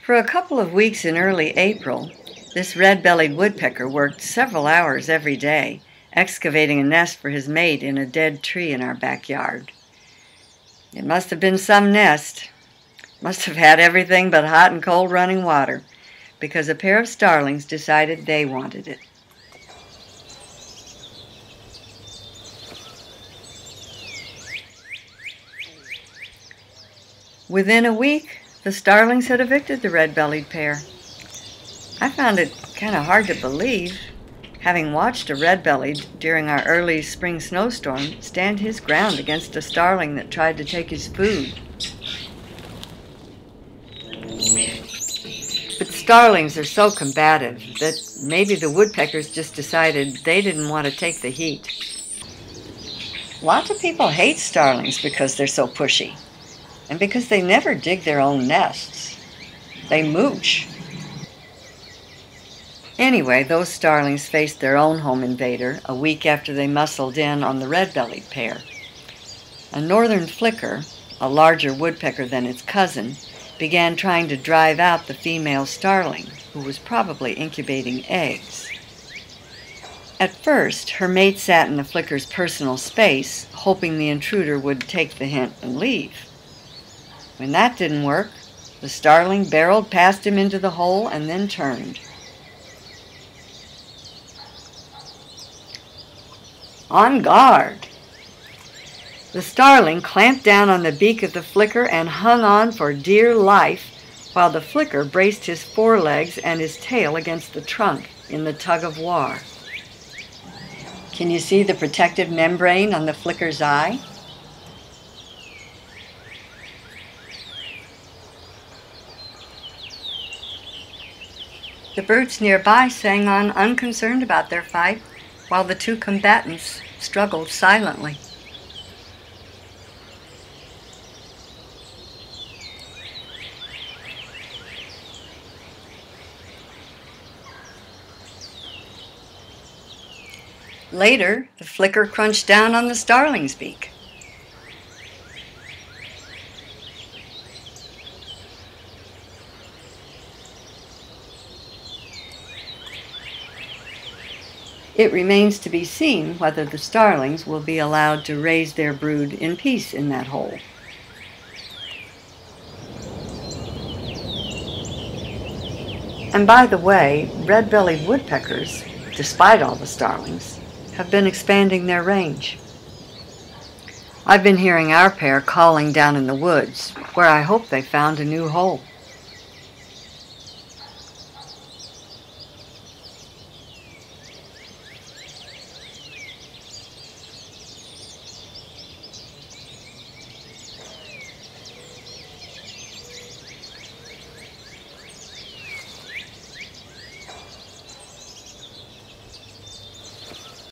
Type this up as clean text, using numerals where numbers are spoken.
For a couple of weeks in early April, this red-bellied woodpecker worked several hours every day, excavating a nest for his mate in a dead tree in our backyard. It must have been some nest. Must have had everything but hot and cold running water, because a pair of starlings decided they wanted it. Within a week, the starlings had evicted the red-bellied pair. I found it kind of hard to believe, having watched a red-bellied during our early spring snowstorm stand his ground against a starling that tried to take his food. But starlings are so combative that maybe the woodpeckers just decided they didn't want to take the heat. Lots of people hate starlings because they're so pushy, and because they never dig their own nests. They mooch. Anyway, those starlings faced their own home invader a week after they muscled in on the red-bellied pair. A northern flicker, a larger woodpecker than its cousin, began trying to drive out the female starling, who was probably incubating eggs. At first, her mate sat in the flicker's personal space, hoping the intruder would take the hint and leave. When that didn't work, the starling barreled past him into the hole and then turned. On guard! The starling clamped down on the beak of the flicker and hung on for dear life, while the flicker braced his forelegs and his tail against the trunk in the tug-of-war. Can you see the protective membrane on the flicker's eye? The birds nearby sang on unconcerned about their fight, while the two combatants struggled silently. Later, the flicker crunched down on the starling's beak. It remains to be seen whether the starlings will be allowed to raise their brood in peace in that hole. And by the way, red-bellied woodpeckers, despite all the starlings, have been expanding their range. I've been hearing our pair calling down in the woods, where I hope they found a new hole.